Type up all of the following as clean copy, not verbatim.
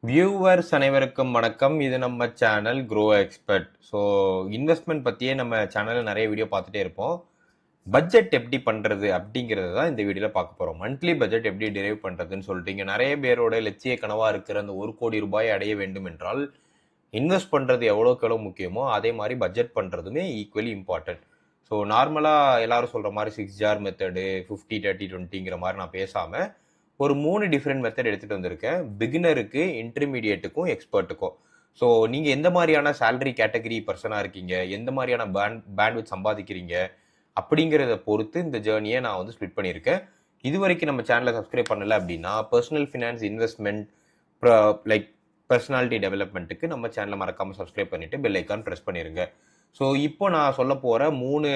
Viewers அனைவருக்கும் வணக்கம். இது நம்ம channel grow expert. So investment பற்றியே நம்ம சேனலில் நிறைய வீடியோ பார்த்துட்டே இருப்போம். பட்ஜெட் எப்படி பண்ணுறது அப்படிங்கிறது தான் இந்த வீடியோவில் பார்க்க போகிறோம். மந்த்லி பட்ஜெட் எப்படி டிரைவ் பண்ணுறதுன்னு சொல்லிட்டு இங்கே நிறைய பேரோட லட்சிய கனவாக இருக்கிற அந்த 1 கோடி ரூபாய் அடைய வேண்டும் என்றால் இன்வெஸ்ட் பண்ணுறது எவ்வளோக்கு எவ்வளோ முக்கியமோ அதே மாதிரி பட்ஜெட் பண்ணுறதுமே ஈக்குவலி இம்பார்ட்டன்ட். ஸோ நார்மலாக எல்லாரும் சொல்கிற மாதிரி 6 ஜார் மெத்தடு 50-30-20ங்கிற மாதிரி நான் பேசாமல் ஒரு 3 டிஃப்ரெண்ட் மெத்தட் எடுத்துகிட்டு வந்திருக்கேன். பிகினருக்கு, இன்டர்மீடியேட்டுக்கும், எக்ஸ்பர்ட்டுக்கும். ஸோ நீங்கள் எந்த மாதிரியான சேலரி கேட்டகரி பர்சனாக இருக்கீங்க, எந்த மாதிரியான பேண்ட்வித் சம்பாதிக்கிறீங்க அப்படிங்கிறத பொறுத்து இந்த ஜேர்னியை நான் வந்து ஸ்ப்ளிட் பண்ணியிருக்கேன். இது வரைக்கும் நம்ம சேனலை சப்ஸ்கிரைப் பண்ணலை அப்படின்னா personal finance, investment, like personality டெவலப்மெண்ட்டுக்கு நம்ம சேனலை மறக்காமல் சப்ஸ்கிரைப் பண்ணிவிட்டு பெல் ஐக்கான் ப்ரெஸ் பண்ணிடுங்க. ஸோ இப்போ நான் சொல்ல போகிற 3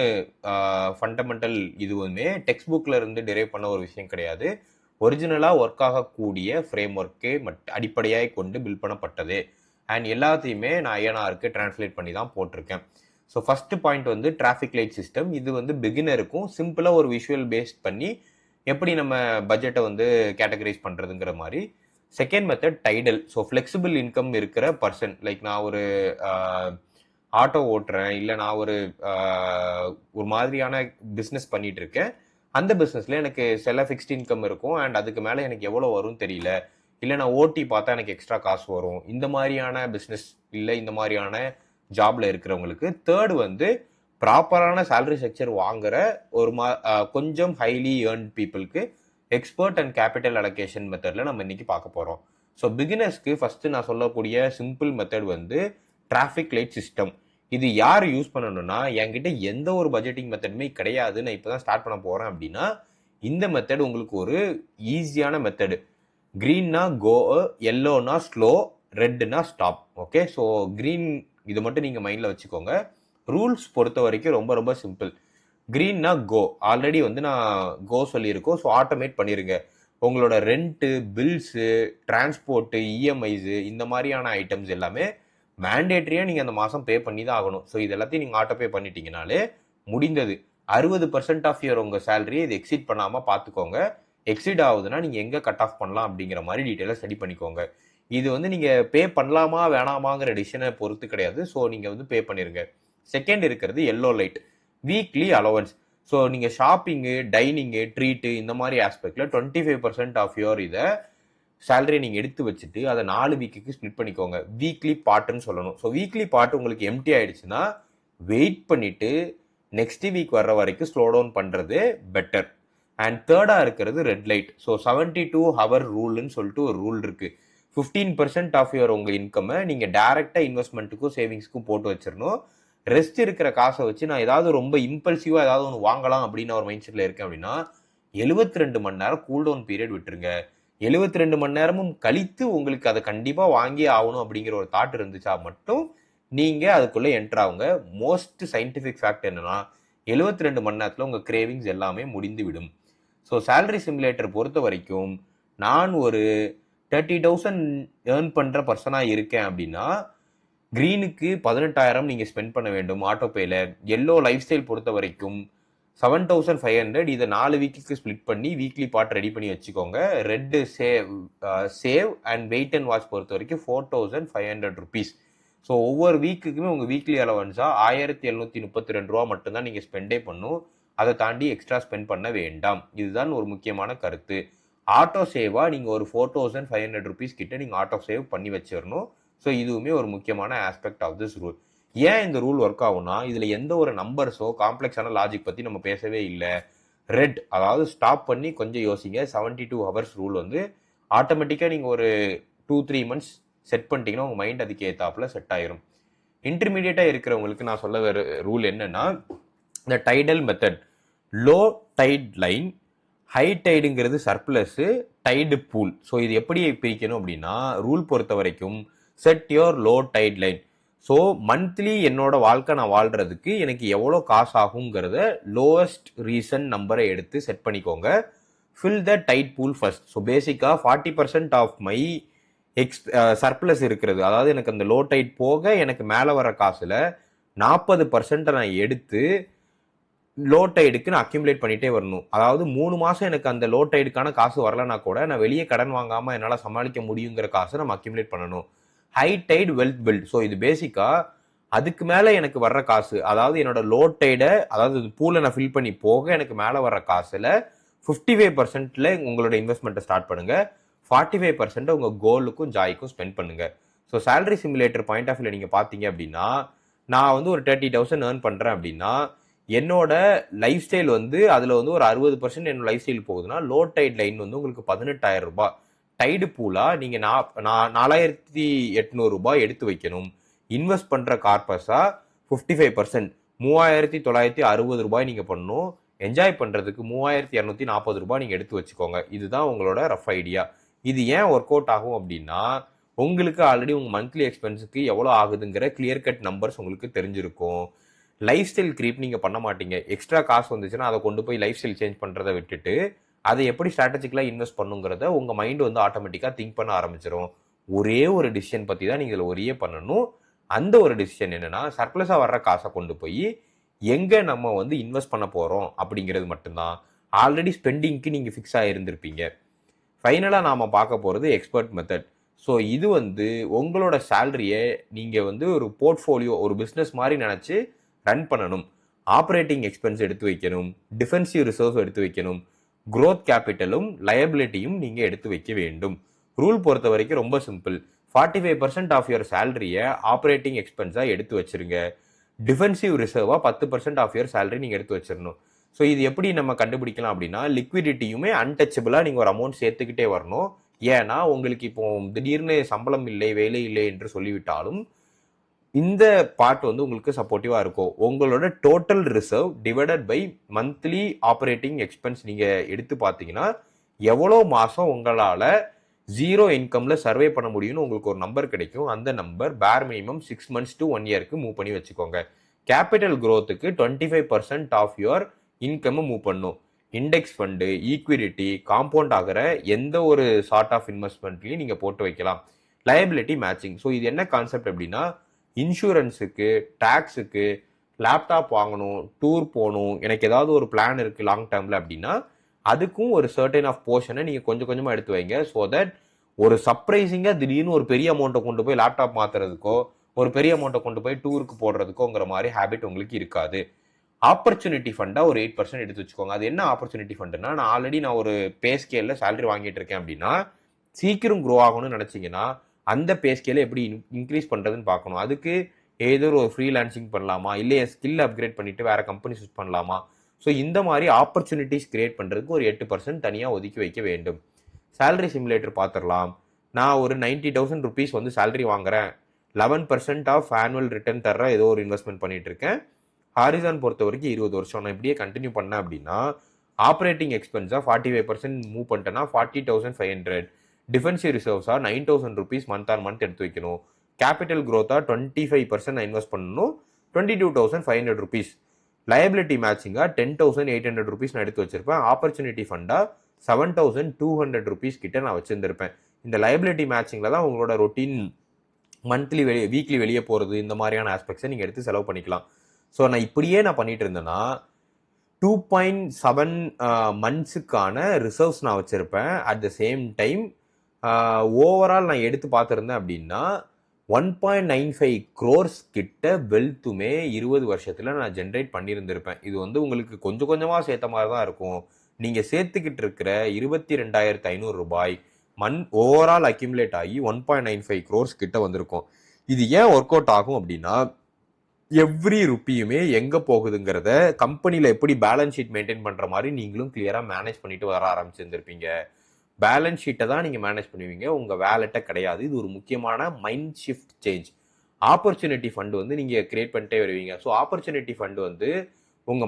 ஃபண்டமெண்டல் இதுவுமே டெக்ஸ்ட் புக்கில் இருந்து டிரைவ் பண்ண ஒரு விஷயம் கிடையாது. ஒரிஜினலாக ஒர்க் ஆகக்கூடிய ஃப்ரேம் ஒர்க்கே அடிப்படையாக கொண்டு பில்ட் பண்ணப்பட்டது. அண்ட் எல்லாத்தையுமே நான் ஐஎன்ஆருக்கு டிரான்ஸ்லேட் பண்ணி தான் போட்டிருக்கேன். ஸோ ஃபர்ஸ்ட் பாயிண்ட் வந்து டிராஃபிக் லைட் சிஸ்டம். இது வந்து பிகினருக்கும் சிம்பிளாக ஒரு விஷுவல் பேஸ்ட் பண்ணி எப்படி நம்ம பட்ஜெட்டை வந்து கேட்டகரைஸ் பண்ணுறதுங்கிற மாதிரி. Second method tidal. So flexible income இருக்கிற பர்சன், லைக் நான் ஒரு ஆட்டோ ஓட்டுறேன், இல்லை நான் ஒரு மாதிரியான பிஸ்னஸ் பண்ணிட்டு இருக்கேன். அந்த பிஸ்னஸில் எனக்கு சில ஃபிக்ஸ்ட் இன்கம் இருக்கும் அண்ட் அதுக்கு மேலே எனக்கு எவ்வளோ வரும்னு தெரியல, இல்லை நான் ஓட்டி பார்த்தா எனக்கு எக்ஸ்ட்ரா காசு வரும், இந்த மாதிரியான பிஸ்னஸ் இல்லை இந்த மாதிரியான ஜாப்ல இருக்கிறவங்களுக்கு. தேர்டு வந்து ப்ராப்பரான சேலரி ஸ்ட்ரக்சர் வாங்குற ஒரு கொஞ்சம் ஹைலி ஏர்ன் பீப்புளுக்கு எக்ஸ்பர்ட் அண்ட் கேபிட்டல் அலோகேஷன் மெத்தடில் நம்ம இன்னைக்கு பார்க்க போகிறோம். ஸோ பிகினர்ஸ்க்கு ஃபஸ்ட்டு நான் சொல்லக்கூடிய சிம்பிள் மெத்தட் வந்து டிராஃபிக் லைட் சிஸ்டம். இது யார் யூஸ் பண்ணணும்னா, என்கிட்ட எந்த ஒரு பட்ஜெட்டிங் மெத்தடுமே கிடையாது, நான் இப்போ தான் ஸ்டார்ட் பண்ண போகிறேன் அப்படின்னா இந்த மெத்தட் உங்களுக்கு ஒரு ஈஸியான மெத்தடு. க்ரீன்னா கோ, எல்லோனா ஸ்லோ, ரெட்னா ஸ்டாப். ஓகே, ஸோ க்ரீன் இது மட்டும் நீங்கள் மைண்டில் வச்சுக்கோங்க. ரூல்ஸ் பொறுத்த வரைக்கும் ரொம்ப ரொம்ப சிம்பிள். க்ரீன்னா கோ, ஆல்ரெடி வந்து நான் கோ சொல்லியிருக்கோம். ஸோ ஆட்டோமேட் பண்ணிடுங்க. உங்களோட ரெண்ட்டு, பில்ஸு, டிரான்ஸ்போர்ட்டு, இஎம்ஐஸு இந்த மாதிரியான ஐட்டம்ஸ் எல்லாமே மேண்டேட்ரியாக நீங்கள் அந்த மாதம் பே பண்ணி தான் ஆகணும். ஸோ இது எல்லாத்தையும் நீங்கள் ஆட்டோ பே பண்ணிட்டீங்கனாலே முடிந்தது. 60% ஆஃப் யுவர் உங்கள் சேலரி இது எக்ஸிட் பண்ணாமல் பார்த்துக்கோங்க. எக்ஸிட் ஆகுதுன்னா நீங்கள் எங்கே கட் ஆஃப் பண்ணலாம் அப்படிங்கிற மாதிரி டீட்டெயிலாக ஸ்டடி பண்ணிக்கோங்க. இது வந்து நீங்கள் பே பண்ணலாமா வேணாமாங்கிற டிசிஷனை பொறுத்து கிடையாது. ஸோ நீங்கள் வந்து பே பண்ணிடுங்க. செகண்ட் இருக்கிறது yellow light, weekly allowance. So நீங்கள் ஷாப்பிங்கு, டைனிங்கு, ட்ரீட்டு இந்த மாதிரி ஆஸ்பெக்டில் 25% ஆஃப் யுவர் இதை சேலரி நீங்கள் எடுத்து வச்சுட்டு அதை 4 வீக்குக்கு ஸ்ப்ளிட் பண்ணிக்கோங்க. வீக்லி பார்ட்டுன்னு சொல்லணும். ஸோ வீக்லி பார்ட் உங்களுக்கு எம்டி ஆயிடுச்சுன்னா வெயிட் பண்ணிட்டு நெக்ஸ்ட் வீக் வர்ற வரைக்கும் ஸ்லோ டவுன் பண்ணுறது பெட்டர். அண்ட் தேர்டாக இருக்கிறது ரெட் லைட். ஸோ 72 ஹவர் ரூல்னு சொல்லிட்டு ஒரு ரூல் இருக்கு. 15% ஆஃப் யுவர் உங்கள் இன்கம்மை நீங்கள் டைரெக்டாக இன்வெஸ்ட்மெண்ட்டுக்கும் சேவிங்ஸ்க்கும் போட்டு வச்சிடணும். ரெஸ்ட் இருக்கிற காசை வச்சு நான் ஏதாவது ரொம்ப இம்பல்சிவாக ஏதாவது ஒன்று வாங்கலாம் அப்படின்னு ஒரு மைண்ட் செட்டில் இருக்கேன் அப்படின்னா 72 மணி நேரம் கூல் டவுன் பீரியட் விட்டுருங்க. 72 மணி நேரமும் கழித்து உங்களுக்கு அதை கண்டிப்பாக வாங்கி ஆகணும் அப்படிங்கிற ஒரு தாட் இருந்துச்சா மட்டும் நீங்கள் அதுக்குள்ளே என்டர் ஆகுங்க. மோஸ்ட் சயின்டிஃபிக் ஃபேக்ட் என்னன்னா 72 மணி நேரத்தில் உங்கள் கிரேவிங்ஸ் எல்லாமே முடிந்து விடும். ஸோ சேலரி சிமுலேட்டர் பொறுத்த வரைக்கும் நான் ஒரு 30,000 ஏர்ன் பண்ணுற பர்சனாக இருக்கேன் அப்படின்னா க்ரீனுக்கு 18,000 நீங்கள் ஸ்பெண்ட் பண்ண வேண்டும் ஆட்டோபேல. எல்லோ லைஃப் ஸ்டைல் பொறுத்த வரைக்கும் 7,500 இதை 4 வீக்குக்கு ஸ்ப்ளிட் பண்ணி வீக்லி பார்ட் ரெடி பண்ணி வச்சுக்கோங்க. Red save and wait and watch பொறுத்த வரைக்கும் 4,500 ருபீஸ். ஸோ ஒவ்வொரு வீக்குக்குமே உங்கள் வீக்லி அலவன்ஸாக 1,732 ரூபா மட்டும்தான் நீங்கள் ஸ்பெண்டே பண்ணும். அதை தாண்டி எக்ஸ்ட்ரா ஸ்பெண்ட் பண்ண வேண்டாம். இதுதான் ஒரு முக்கியமான கருத்து. ஆட்டோ சேவாக நீங்கள் ஒரு 4,500 ருபீஸ் கிட்ட நீங்கள் ஆட்டோ சேவ் பண்ணி வச்சிடணும். ஸோ இதுவுமே ஒரு முக்கியமான ஆஸ்பெக்ட் ஆஃப் திஸ் ரூல். ஏன் இந்த ரூல் ஒர்க் ஆகும்னா இதில் எந்த ஒரு நம்பர்ஸோ காம்ப்ளெக்ஸான லாஜிக் பற்றி நம்ம பேசவே இல்லை. ரெட், அதாவது ஸ்டாப் பண்ணி கொஞ்சம் யோசிங்க. 72 ஹவர்ஸ் ரூல் வந்து ஆட்டோமேட்டிக்காக நீங்கள் ஒரு 2-3 மந்த்ஸ் செட் பண்ணிட்டீங்கன்னா உங்கள் மைண்ட் அதுக்கு ஏற்றாப்புல செட் ஆயிரும். இன்டர்மீடியட்டாக இருக்கிறவங்களுக்கு நான் சொல்ல வர ரூல் என்னன்னா இந்த tidal method. Low tide line, high டைடுங்கிறது சர்ப்ளஸ், டைடு பூல். ஸோ இது எப்படி பிரிக்கணும் அப்படின்னா ரூல் பொறுத்த வரைக்கும் set your low tide line. So monthly என்னோட வாழ்க்கை நான் வாழ்றதுக்கு எனக்கு எவ்வளோ காசு ஆகுங்கிறத லோவஸ்ட் ரீசன் நம்பரை எடுத்து செட் பண்ணிக்கோங்க. Fill the tide pool first. So பேசிக்காக 40% ஆஃப் மை சர்ப்ளஸ் இருக்கிறது, அதாவது எனக்கு அந்த லோ டைட் போக எனக்கு மேலே வர காசுல 40% நான் எடுத்து லோ டைடுக்கு நான் அக்யூமுலேட் பண்ணிட்டே வரணும். அதாவது 3 மாசம் எனக்கு அந்த லோ டைடுக்கான காசு வரலனா கூட நான் வெளியே கடன் வாங்காம என்னால சமாளிக்க முடியுங்கிற காசை நம்ம அக்யூமுலேட் பண்ணணும். High tide wealth build. So இது பேசிக்கா அதுக்கு மேல எனக்கு வர்ற காசு, அதாவது என்னோட லோ டைட, அதாவது பூல நான் ஃபில் பண்ணி போக எனக்கு மேல வர்ற காசுல 55%ல உங்களோட இன்வெஸ்ட்மெண்ட்டை ஸ்டார்ட் பண்ணுங்க. 45% உங்க கோலுக்கும் ஜாய்க்கும் ஸ்பெண்ட் பண்ணுங்க. So salary simulator point of வியூல நீங்க பாத்தீங்க அப்படின்னா, நான் வந்து ஒரு 30,000 ஏர்ன் பண்றேன் அப்படின்னா, என்னோட லைஃப் ஸ்டைல் வந்து அதுல வந்து ஒரு 60% என்னோட லைஃப் ஸ்டைல் போகுதுன்னா, லோ டைட் லைன் வந்து உங்களுக்கு 18,000 ரூபாய். டைடு பூலா நீங்க 4,800 ரூபாய் எடுத்து வைக்கணும். இன்வெஸ்ட் பண்ற கார்பஸா 55% 3,960 ரூபாய் நீங்க பண்ணணும். என்ஜாய் பண்றதுக்கு 3,240 ரூபாய் நீங்க எடுத்து வச்சுக்கோங்க. இதுதான் உங்களோட ரஃப் ஐடியா. இது ஏன் ஒர்க் அவுட் ஆகும் அப்படின்னா, உங்களுக்கு ஆல்ரெடி உங்க மந்த்லி எக்ஸ்பென்ஸுக்கு எவ்வளவு ஆகுதுங்கிற கிளியர் கட் நம்பர்ஸ் உங்களுக்கு தெரிஞ்சிருக்கும். லைஃப் ஸ்டைல் கிரீப் நீங்க பண்ண மாட்டீங்க. எக்ஸ்ட்ரா காசு வந்துச்சுன்னா அதை கொண்டு போய் லைஃப் ஸ்டைல் சேஞ்ச் பண்றதை விட்டுட்டு அதை எப்படி ஸ்ட்ராட்டஜிக்கலா இன்வெஸ்ட் பண்ணுங்கிறத உங்க மைண்ட் வந்து ஆட்டோமேட்டிக்கா திங்க் பண்ண ஆரம்பிச்சிடும். ஒரே ஒரு டிசிஷன் பத்தி தான் நீங்க ஒரே பண்ணணும். அந்த ஒரு டிசிஷன் என்னன்னா, சர்ப்ளஸா வர்ற காசை கொண்டு போய் எங்க நம்ம வந்து இன்வெஸ்ட் பண்ண போறோம் அப்படிங்கிறது மட்டும்தான். ஆல்ரெடி ஸ்பெண்டிங்க்கு நீங்க ஃபிக்ஸ் ஆயிருந்திருப்பீங்க. ஃபைனலா நாம பார்க்க போறது எக்ஸ்பர்ட் மெத்தட். ஸோ இது வந்து உங்களோட சேலரியை நீங்க வந்து ஒரு போர்ட்ஃபோலியோ, ஒரு பிசினஸ் மாதிரி நினைச்சு ரன் பண்ணணும். ஆப்ரேட்டிங் எக்ஸ்பென்ஸ் எடுத்து வைக்கணும், டிஃபென்சிவ் ரிசர்வ் எடுத்து வைக்கணும், growth கேபிட்டலும் லயபிலிட்டியும் நீங்க எடுத்து வைக்க வேண்டும். ரூல் பொறுத்த வரைக்கும் ரொம்ப சிம்பிள். 45% ஆஃப் யுவர் சேலரியை ஆப்ரேட்டிங் எக்ஸ்பென்ஸா எடுத்து வச்சிருங்க. டிஃபென்சிவ் ரிசர்வா 10% ஆஃப் யுவர் சேலரி நீங்க எடுத்து வச்சிடணும். ஸோ இது எப்படி நம்ம கண்டுபிடிக்கலாம் அப்படின்னா, லிக்விடிட்டியுமே அன்டச்சபிளா நீங்க ஒரு அமௌண்ட் சேர்த்துக்கிட்டே வரணும். ஏன்னா உங்களுக்கு இப்போ திடீர்னு சம்பளம் இல்லை, வேலை இல்லை என்று சொல்லிவிட்டாலும் இந்த பார்ட் வந்து உங்களுக்கு சப்போர்ட்டிவா இருக்கும். உங்களோட total reserve divided by monthly operating expense நீங்க எடுத்து பார்த்தீங்கன்னா, எவ்வளோ மாசம் உங்களால ஜீரோ இன்கம்ல சர்வே பண்ண முடியும்னு உங்களுக்கு ஒரு நம்பர் கிடைக்கும். அந்த number per minimum 6 months to 1 yearக்கு மூவ் பண்ணி வச்சுக்கோங்க. கேபிட்டல் growthக்கு 25% ஆஃப் யுவர் இன்கம் மூவ் பண்ணும். இண்டெக்ஸ் ஃபண்டு, ஈக்விட்டி, காம்பவுண்ட் ஆகிற எந்த ஒரு சார்ட் ஆஃப் இன்வெஸ்ட்மெண்ட்லையும் நீங்க போட்டு வைக்கலாம். Liability matching. ஸோ இது என்ன கான்செப்ட் அப்படின்னா, இன்சூரன்ஸுக்கு, டாக்ஸுக்கு, லேப்டாப் வாங்கணும், டூர் போகணும், எனக்கு ஏதாவது ஒரு பிளான் இருக்கு லாங் டேர்ம்ல அப்படின்னா, அதுக்கும் ஒரு சர்டன் ஆஃப் போர்ஷனை நீங்க கொஞ்சம் கொஞ்சமா எடுத்து வைங்க. ஸோ தட் ஒரு சர்ப்ரைசிங்கா திடீர்னு ஒரு பெரிய அமௌண்ட்டை கொண்டு போய் லேப்டாப் மாத்துறதுக்கோ, ஒரு பெரிய அமௌண்ட்டை கொண்டு போய் டூருக்கு போடுறதுக்கோங்கிற மாதிரி ஹேபிட் உங்களுக்கு இருக்காது. ஆப்பர்ச்சுனிட்டி ஃபண்டா ஒரு 8% எடுத்து வச்சுக்கோங்க. அது என்ன ஆப்பர்ச்சுனிட்டி ஃபண்டுனா, நான் ஒரு பே ஸ்கேல்ல சேலரி வாங்கிட்டு இருக்கேன் அப்படின்னா, சீக்கிரம் க்ரோ ஆகணும்னு நினைச்சீங்கன்னா அந்த பே ஸ்கேல எப்படி இன்க்ரீஸ் பண்றதுன்னு பார்க்கணும். அதுக்கு ஏதோ ஒரு ஃப்ரீலான்சிங் பண்ணலாமா, இல்லை என் ஸ்கில் அப்கிரேட் பண்ணிட்டு வேற கம்பெனி ஸ்விட்ச் பண்ணலாமா. ஸோ இந்த மாதிரி ஆப்பர்ச்சுனிட்டிஸ் கிரியேட் பண்றதுக்கு ஒரு 8% தனியா ஒதுக்கி வைக்க வேண்டும். சேலரி சிமுலேட்டர் பார்த்துடலாம். நான் ஒரு 90,000 ருபீஸ் வந்து சேலரி வாங்குறேன், 11% ஆஃப் ஆனுவல் ரிட்டர்ன் தர்ற ஏதோ ஒரு இன்வெஸ்ட்மெண்ட் பண்ணிட்டு இருக்கேன். ஹாரிசான் பொறுத்த வரைக்கும் 20 வருஷம் நான் இப்படியே கண்டினியூ பண்ணேன் அப்படின்னா, ஆப்ரேட்டிங் எக்ஸ்பென்ஸா 45% மூவ் பண்ணிட்டேன்னா 40,500. டிஃபென்சிவ் ரிசர்வ்ஸா 9,000 ருபீஸ் மந்த் ஆன் மந்த் எடுத்து வைக்கணும். கேபிட்டல் growth 25% நான் இன்வெஸ்ட் பண்ணணும், 22,500 ருபீஸ். லயபிலிட்டி மேட்சிங்கா 10,800 ருபீஸ் நான் எடுத்து வச்சிருப்பேன். ஆப்பர்ச்சுனிட்டி ஃபண்டா 7,200 ருபீஸ் கிட்ட நான் வச்சிருந்திருப்பேன். இந்த லயபிலிட்டி மேட்சிங்ல தான் உங்களோட ரொட்டீன் மந்த்லி வீக்லி வெளியே போறது, இந்த மாதிரியான ஆஸ்பெக்ட்ஸை நீங்க எடுத்து செலவு பண்ணிக்கலாம். ஸோ நான் இப்படியே நான் பண்ணிட்டு இருந்தேன்னா 2.7 மந்த்ஸுக்கான ரிசர்வ்ஸ் நான் வச்சிருப்பேன். At the same time overall நான் எடுத்து பார்த்துருந்தேன் அப்படின்னா 1.95 crores கிட்ட வெல்த்துமே 20 வருஷத்துல நான் ஜென்ரேட் பண்ணியிருந்திருப்பேன். இது வந்து உங்களுக்கு கொஞ்சம் கொஞ்சமா சேர்த்த மாதிரி தான் இருக்கும். நீங்க சேர்த்துக்கிட்டு இருக்கிற 22,500 ரூபாய் ஓவரால் அக்யூமுலேட் ஆகி 1.95 crores கிட்ட வந்திருக்கும். இது ஏன் ஒர்க் அவுட் ஆகும் அப்படின்னா, எவ்ரி ருப்பியுமே எங்க போகுதுங்கிறத கம்பெனில எப்படி பேலன்ஸ் ஷீட் மெயின்டைன் பண்ற மாதிரி நீங்களும் கிளியரா மேனேஜ் பண்ணிட்டு வர ஆரம்பிச்சிருந்திருப்பீங்க. பேலன்ஸ் ஷீட்டை தான் நீங்க மேனேஜ் பண்ணுவீங்க, உங்க வேலெட்டை கிடையாது. இது ஒரு முக்கியமான mind shift change. Opportunity fund வந்து நீங்க கிரியேட் பண்ணிட்டே வருவீங்க. ஸோ ஆப்பர்ச்சுனிட்டி ஃபண்ட் வந்து உங்க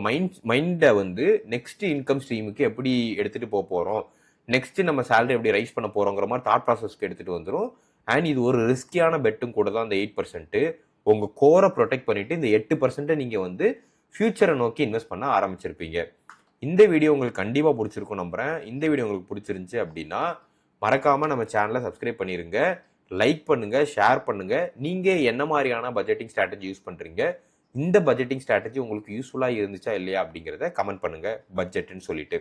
மைண்டை வந்து நெக்ஸ்ட் இன்கம் ஸ்ட்ரீமுக்கு எப்படி எடுத்துட்டு போறோம், நெக்ஸ்ட் நம்ம சேலரி எப்படி ரைஸ் பண்ண போறோங்கிற மாதிரி தாட் ப்ராசஸ்க்கு எடுத்துட்டு வந்துடும். அண்ட் இது ஒரு ரிஸ்கியான பெட்டும் கூட தான். அந்த 8% உங்க கோரை ப்ரொடெக்ட் பண்ணிட்டு இந்த 8% நீங்க வந்து ஃபியூச்சரை நோக்கி இன்வெஸ்ட் பண்ண ஆரம்பிச்சிருப்பீங்க. இந்த வீடியோ உங்களுக்கு கண்டிப்பா பிடிச்சிருக்கும் நம்புறேன். இந்த வீடியோ உங்களுக்கு பிடிச்சிருந்துச்சு அப்படின்னா மறக்காம நம்ம சேனலை சப்ஸ்கிரைப் பண்ணிருங்க, லைக் பண்ணுங்க, ஷேர் பண்ணுங்க. நீங்க என்ன மாதிரியான பட்ஜெட்டிங் ஸ்ட்ராட்டஜி யூஸ் பண்றீங்க, இந்த பட்ஜெட்டிங் ஸ்ட்ராட்டஜி உங்களுக்கு யூஸ்ஃபுல்லாக இருந்துச்சா இல்லையா அப்படிங்கிறத கமெண்ட் பண்ணுங்கள் பட்ஜெட்டுன்னு சொல்லிட்டு.